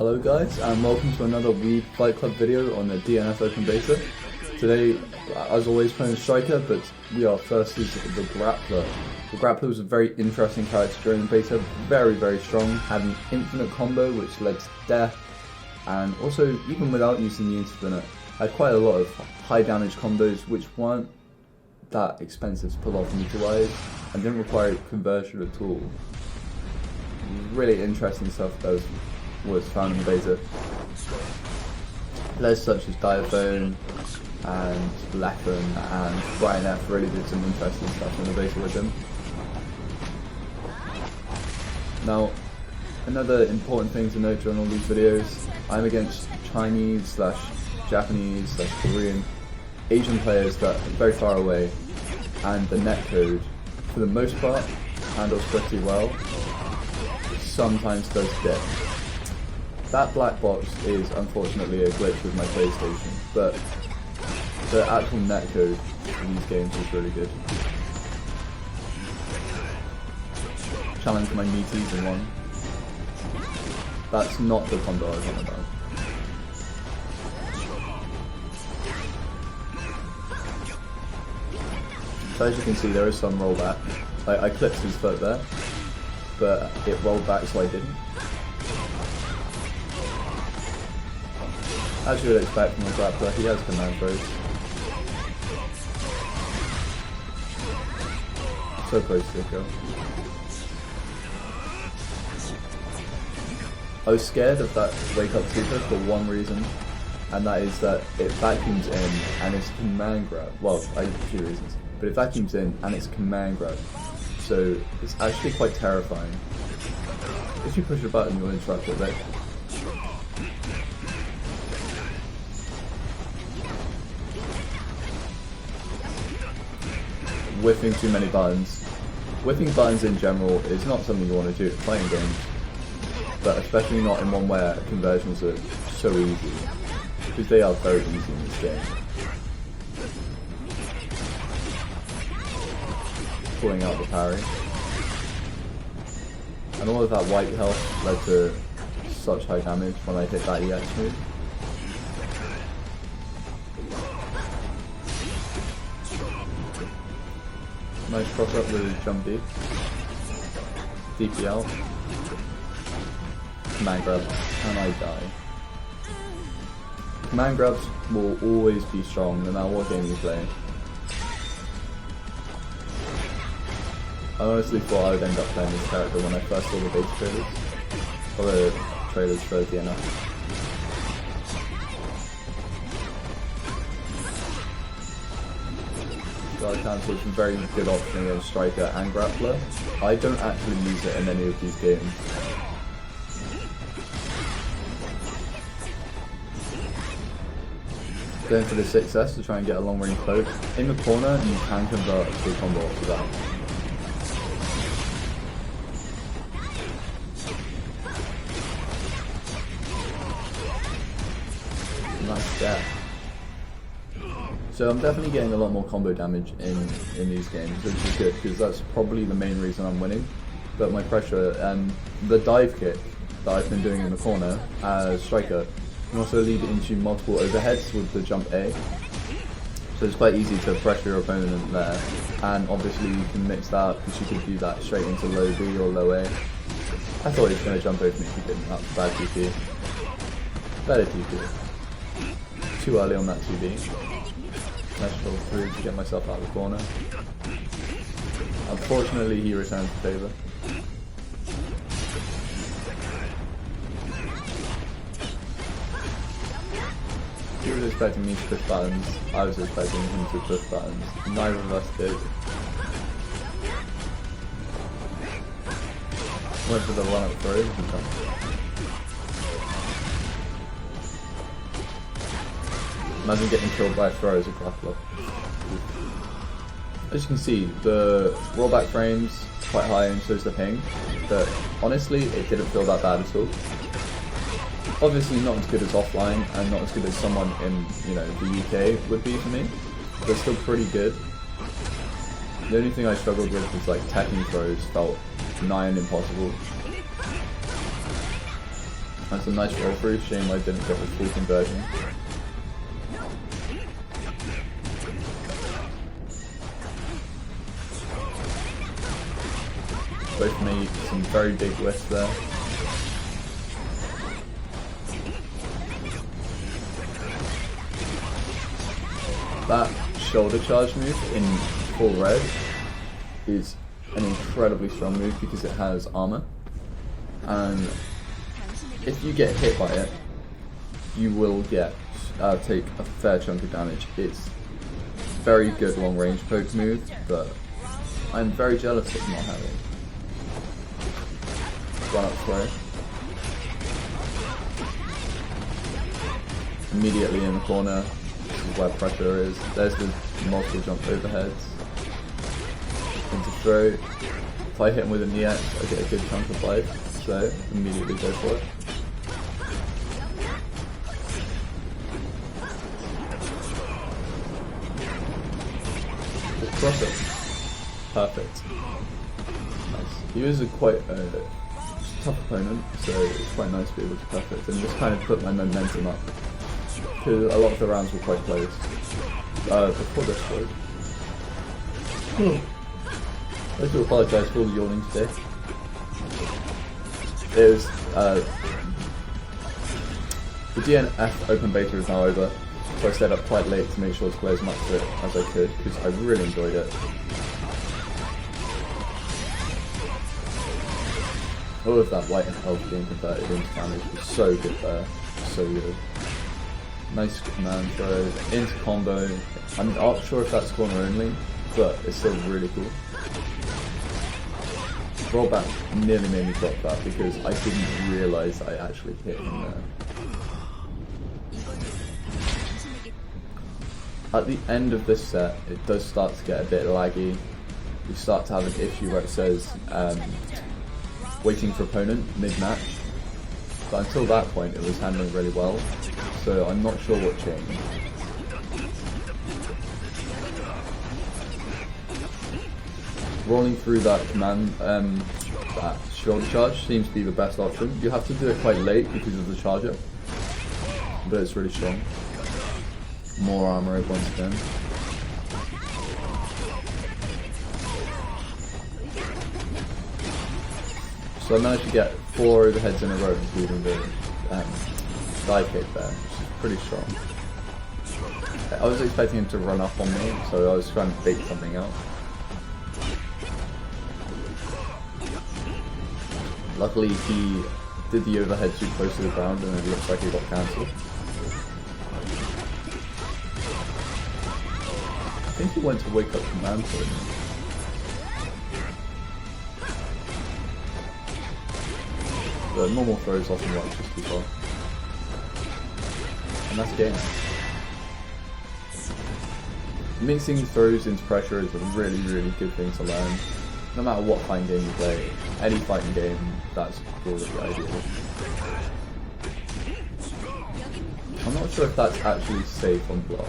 Hello guys, and welcome to another Weed Fight Club video on the DNF Open Beta. Today, as always, playing Striker, but we are first is the Grappler. The Grappler was a very interesting character during the beta, very strong, had an infinite combo which led to death, and also, even without using the infinte, had quite a lot of high damage combos which weren't that expensive to pull off meter-wise, and didn't require conversion at all. Really interesting stuff that was found in the beta. Players such as Diaphone and Leffen and Brian F really did some interesting stuff in the beta with him. Now, another important thing to note during all these videos, I'm against Chinese / Japanese / Korean, Asian players that are very far away, and the netcode, for the most part, handles pretty well. Sometimes does dip. That black box is unfortunately a glitch with my PlayStation, but the actual netcode for these games is really good. Challenge my meaties in one. That's not the combo I was on about. So as you can see, there is some rollback. I clipped his foot there, but it rolled back so I didn't. As you would expect from a grappler, he has command throws. So close to the kill. I was scared of that wake up super for one reason, and that is that it vacuums in and it's command grab. Well, I have a few reasons, but it vacuums in and it's command grab. So it's actually quite terrifying. If you push a button, you'll interrupt it, right? Whiffing too many buttons. Whiffing buttons in general is not something you want to do playing games, but especially not in one where conversions are so easy, because they are very easy in this game. Pulling out the parry. And all of that white health led to such high damage when I hit that EX move. Nice cross up with jump deep. DPL. Command grab. And I die. Command grabs will always be strong no matter what game you play. I honestly thought I would end up playing this character when I first saw the beta trailers. Or the trailers for DNF. Guard cancel is a very good option against Striker and Grappler. I don't actually use it in any of these games. Going for the 6S to try and get a long range poke. In the corner, you can convert to a combo after that. And that's death. So I'm definitely getting a lot more combo damage in these games, which is good, because that's probably the main reason I'm winning. But my pressure and the dive kick that I've been doing in the corner as Striker can also lead into multiple overheads with the jump A. So it's quite easy to pressure your opponent there, and obviously you can mix that up because you could do that straight into low B or low A. I thought he was going to jump over me if he didn't. That's bad TP. Better TP. Too early on that 2B. Nice roll through to get myself out of the corner. Unfortunately, he returns the favour. He was expecting me to push buttons. I was expecting him to push buttons. Neither of us did. Went for the run up through. Imagine getting killed by a throw as a grappler. As you can see, the rollback frame's quite high and so is the ping, but honestly it didn't feel that bad at all. Obviously not as good as offline and not as good as someone in, the UK would be for me, but still pretty good. The only thing I struggled with was like teching throws felt nigh and impossible. That's a nice roll through, shame I didn't get the full conversion. Both made some very big lifts there. That shoulder charge move in full red is an incredibly strong move because it has armor, and if you get hit by it, you will get take a fair chunk of damage. It's a very good long range poke move, but I'm very jealous of not having. Run up slow. Immediately in the corner, this is where pressure is. There's the multiple jump overheads. Into throw. If I hit him with a knee X, I get a good chunk of life, so immediately go for it. Just cross it. Perfect. Nice. He was quite tough opponent, so it's quite nice to be able to perfect and just kind of put my momentum up, because a lot of the rounds were quite close before this fight. I do apologise for all the yawning today. It was the DNF Open Beta is now over, so I stayed up quite late to make sure to play as much of it as I could, because I really enjoyed it. All of that white health being converted into damage was so good there, so good. Nice command throw, into combo. I'm not sure if that's corner only, but it's still really cool. Rollback nearly made me drop that because I didn't realise I actually hit him there. At the end of this set, it does start to get a bit laggy. You start to have an issue where it says waiting for opponent mid-match, but until that point it was handling really well, so I'm not sure what changed. Rolling through that command, that shoulder charge seems to be the best option. You have to do it quite late because of the charger, but it's really strong. More armor once again. So I managed to get 4 overheads in a row, including the dive kick there, which is pretty strong. I was expecting him to run up on me, so I was trying to bait something out. Luckily he did the overhead too close to the ground and it looks like he got cancelled. I think he went to wake up command for him. The normal throws often work just too far. And that's game. Mixing throws into pressure is a really, really good thing to learn. No matter what fighting game you play, any fighting game, that's really ideal. I'm not sure if that's actually safe on block,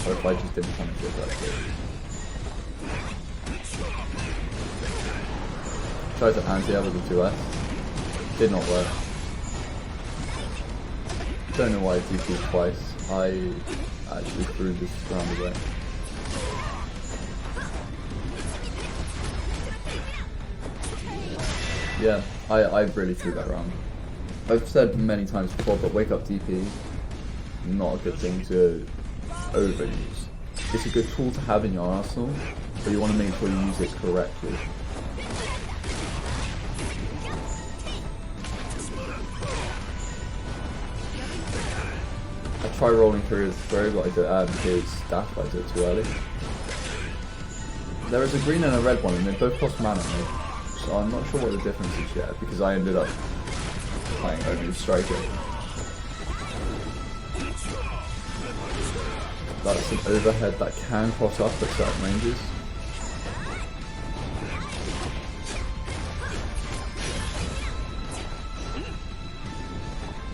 or if I just didn't punish it that good. Tried to anti-air with the 2S. Did not work. Don't know why I DP'd twice. I actually threw this round away. Yeah, I really threw that round. I've said many times before, but wake up DP, not a good thing to overuse. It's a good tool to have in your arsenal, but you want to make sure you use it correctly. I tried rolling through his throw, but I did his dash, but I did it too early. There is a green and a red one, and they both cost mana. So I'm not sure what the difference is yet, because I ended up playing only striker. That's an overhead that can cross up at certain ranges.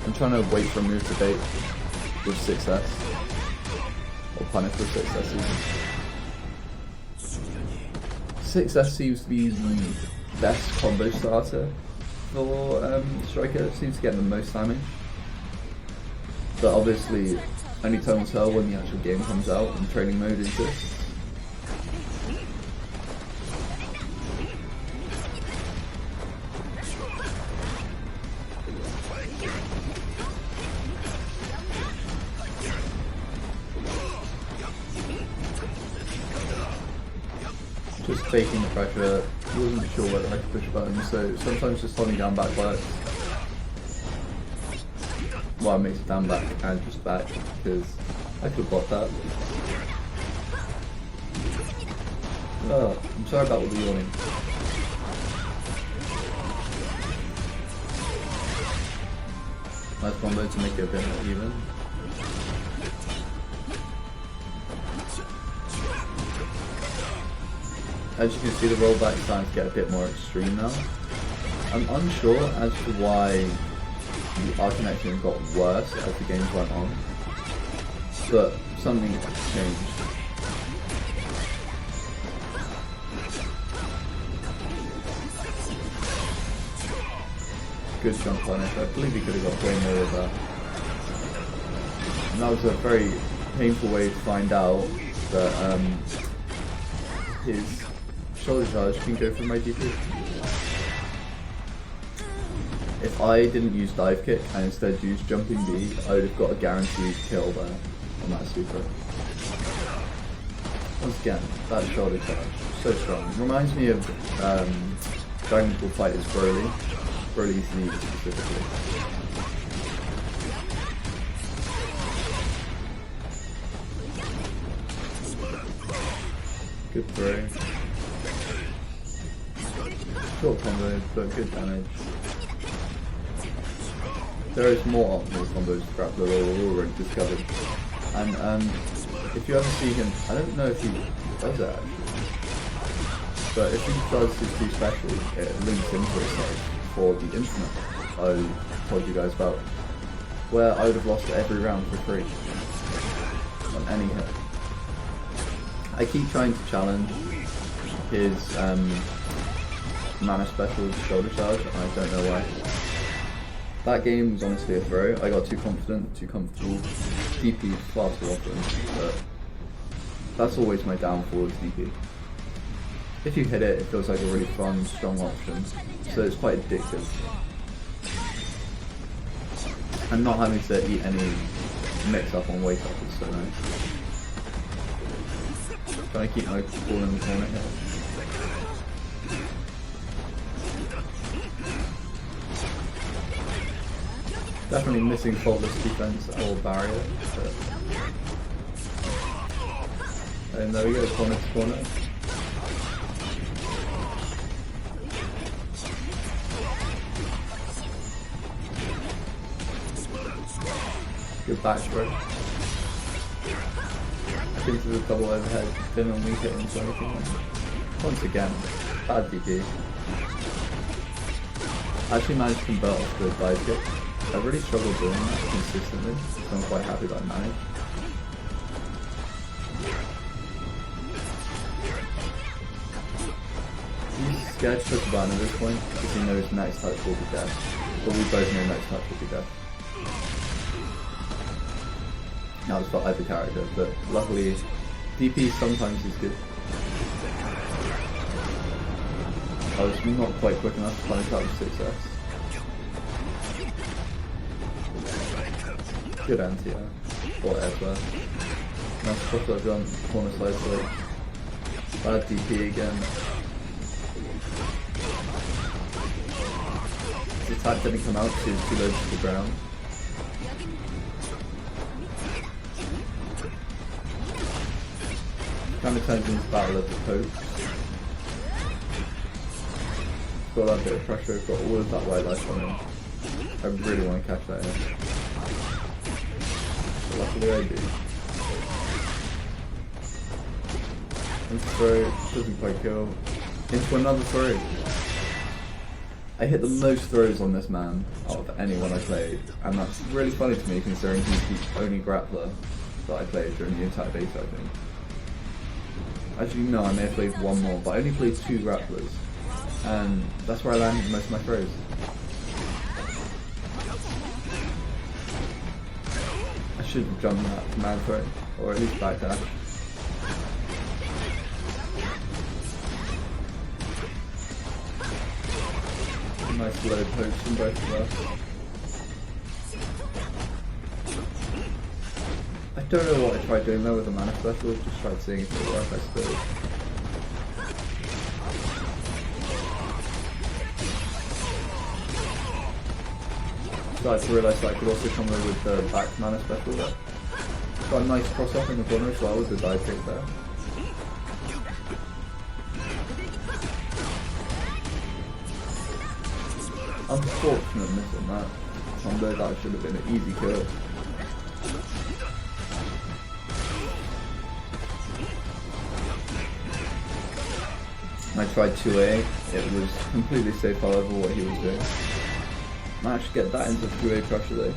I'm trying to wait for a move to bait with 6S, or punish with 6S even. 6S seems to be the best combo starter for Striker, seems to get the most damage. But obviously, only time will tell when the actual game comes out and training mode exists. Just taking the pressure, wasn't sure whether I could push buttons, so sometimes just holding down back works. Well, it makes it down back and just back, because I could block that. Oh, I'm sorry about all the yawning. Nice combo to make it a bit more even. As you can see, the rollback is starting to get a bit more extreme now. I'm unsure as to why the art connection got worse as the games went on, but something changed. Good jump punish. I believe he could have got way more of that. And that was a very painful way to find out that his shoulder charge can go for my DP. If I didn't use dive kick and instead used jumping B, I would have got a guaranteed kill there on that super. Once again, that shoulder charge, so strong. Reminds me of Dragon Ball Fighters Broly. Broly's knee specifically. Good throw. Short combo, but good damage. There is more optimal combos to Grappler that we've already discovered. And if you ever see him, I don't know if he does it actually, but if he does his 2 special, it links into itself for the infinite I told you guys about, where I would have lost every round for free on any hit. I keep trying to challenge his mana special shoulder charge, and I don't know why. That game was honestly a throw. I got too confident, too comfortable. DP far too often, but that's always my downfall is DP. If you hit it, it feels like a really fun, strong option, so it's quite addictive. And not having to eat any mix-up on wake-up is so nice. Trying to keep my ball in the corner here. Definitely missing faultless defense or barrier. And there we go, corner to corner. Good back stroke. Into the double overhead, didn't only hit into anything. Once again, bad DP. I actually managed to convert off the dive kick. I really struggled doing that consistently, so I'm quite happy that I managed. He's scared to push the button at this point because he knows next touch will be death. But we both know next touch will be death. Now it's for either character, but luckily DP sometimes is good. I was not quite quick enough to punish out with 6S. Good anti-air, or airflare. Nice cross that jump, corner slide switch. Bad DP again. His attack didn't come out because he was too low to the ground. Kind of turns into battle of the pokes. Got that bit of pressure, got all of that white life on him. I really want to catch that in. But luckily I do. Into throw, doesn't quite kill. Into another throw. I hit the most throws on this man out of anyone I played, and that's really funny to me considering he's the only grappler that I played during the entire beta, I think. Actually no, I may have played one more, but I only played 2 grapplers, and that's where I landed most of my throws. should have jumped that command throw, or at least backdash. Nice low pokes from both of us. I don't know what I tried doing there with the mana special, just tried seeing if it would work, I suppose. Started to realise that I could also come away with the back mana special there. Got a nice cross up in the corner as well with the dive kick there. Unfortunate missing that combo, that should have been an easy kill. I tried 2A, it was completely safe however what he was doing. Managed to get that into 2A pressure though.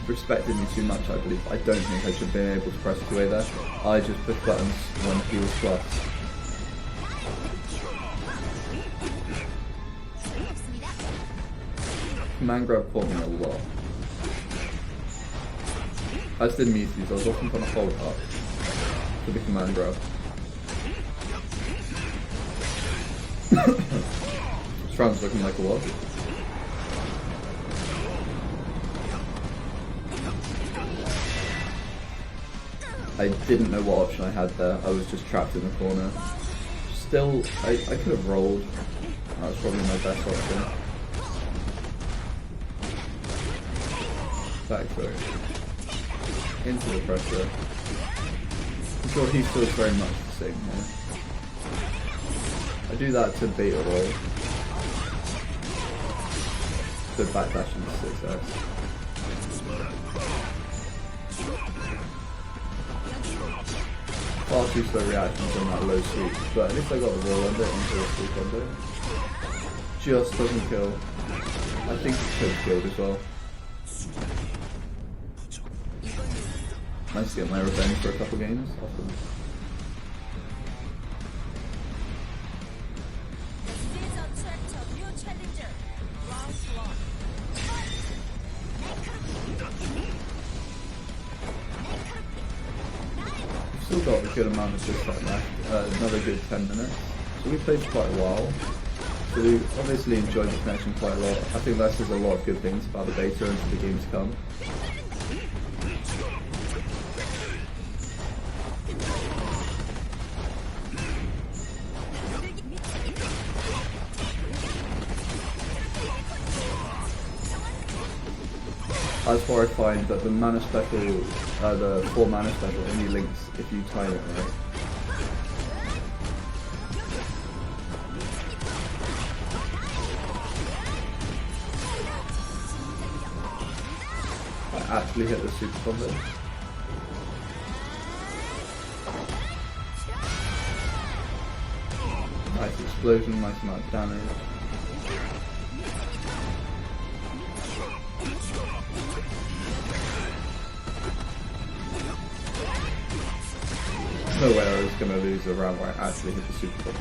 Respected me too much I believe. I don't think I should have been able to press 2A there. I just pushed buttons when he was plus. Command grab caught me a lot. As did Mewtwo's, I was often trying to hold up for the command grab. Shroud's looking like a what? I didn't know what option I had there, I was just trapped in the corner. Still, I could have rolled. That was probably my best option. Back throw. Into the pressure. I'm sure he feels very much the same here. I do that to bait a roll. So backdash into success. Far too slow reactions on that low sweep, but at least I got the roll under it into a sweep under. Just doesn't kill. I think it could have killed as well. Nice to get my revenge for a couple games. Awesome. Still got a good amount of this fight left, another good 10 minutes. So we played for quite a while. So we obviously enjoyed the connection quite a lot. I think that says a lot of good things about the beta and for the game to come. As far as I find that the mana special, the 4 mana special only links if you time it right. I actually hit the super combo. Nice explosion, nice amount of damage. No way I was going to lose a round where I actually hit the super combo.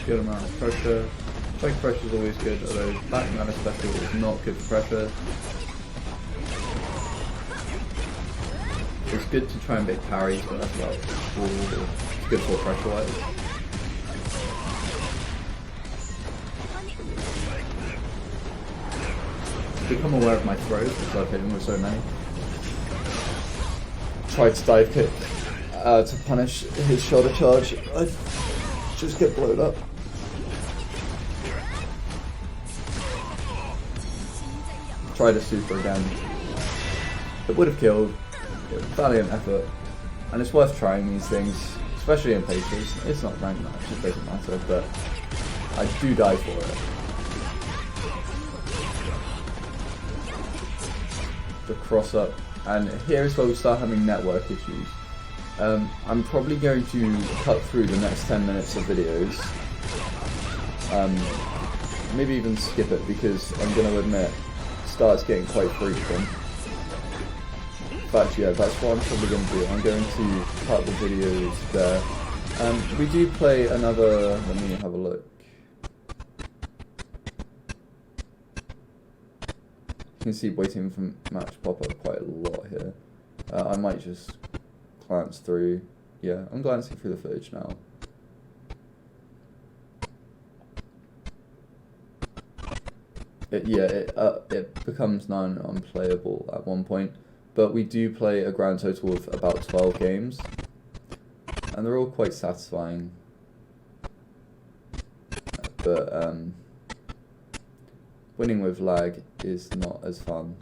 Good amount of pressure. Strike pressure is always good, although back mana special is not good for pressure. It's good to try and make parries, but that's about all. It's good for pressure wise. I've become aware of my throws because I've hit him with so many. Tried to dive kick to punish his shoulder charge. I just get blown up. Tried a super again. It would have killed. Valiant effort, and it's worth trying these things, especially in paces. It's not ranked match, it doesn't matter, but I do die for it. The cross up, and here is where we start having network issues. I'm probably going to cut through the next 10 minutes of videos, maybe even skip it because I'm going to admit it starts getting quite frequent. but yeah, that's what I'm probably going to do. I'm going to cut the videos there. We do play another, let me have a look. You can see waiting for match pop up quite a lot here. I might just glance through. Yeah, I'm glancing through the footage now. It becomes unplayable at one point, but we do play a grand total of about 12 games, and they're all quite satisfying. But winning with lag is not as fun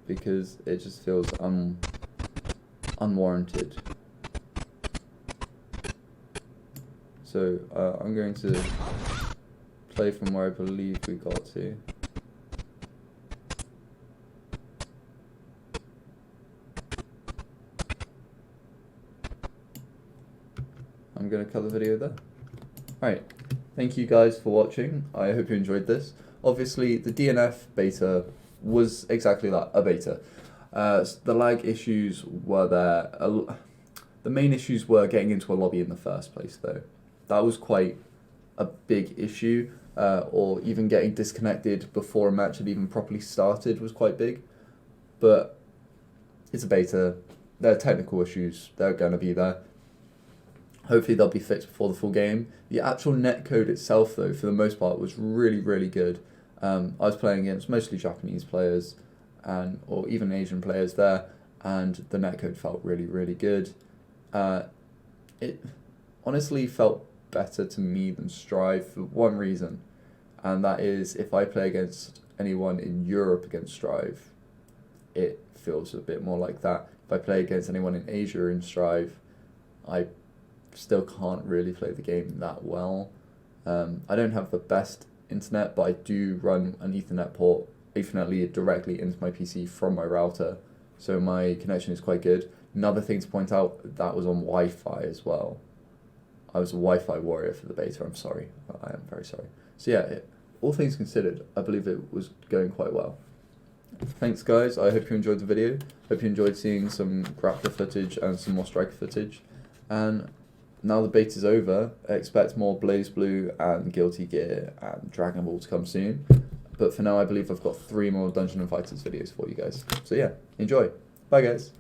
because it just feels unwarranted. So I'm going to play from where I believe we got to. I'm going to cut the video there. Alright, thank you guys for watching. I hope you enjoyed this. Obviously, the DNF beta was exactly that, a beta. The lag issues were there. The main issues were getting into a lobby in the first place, though. That was quite a big issue, or even getting disconnected before a match had even properly started was quite big. But it's a beta. There are technical issues. They're going to be there. Hopefully they'll be fixed before the full game. The actual netcode itself, though, for the most part, was really, really good. I was playing against mostly Japanese players or even Asian players there, and the netcode felt really, really good. It honestly felt better to me than Strive for one reason, and that is if I play against anyone in Europe against Strive, it feels a bit more like that. If I play against anyone in Asia in Strive, I still can't really play the game that well. I don't have the best internet, but I do run an Ethernet lead directly into my PC from my router, so my connection is quite good. Another thing to point out, that was on Wi-Fi as well. I was a Wi-Fi warrior for the beta, I'm sorry. I am very sorry. So yeah, all things considered, I believe it was going quite well. Thanks guys, I hope you enjoyed the video. Hope you enjoyed seeing some Grappler footage and some more Striker footage. And now the beta's over, I expect more Blaze Blue and Guilty Gear and Dragon Ball to come soon. But for now, I believe I've got 3 more Dungeon and Fighters videos for you guys. So yeah, enjoy. Bye guys.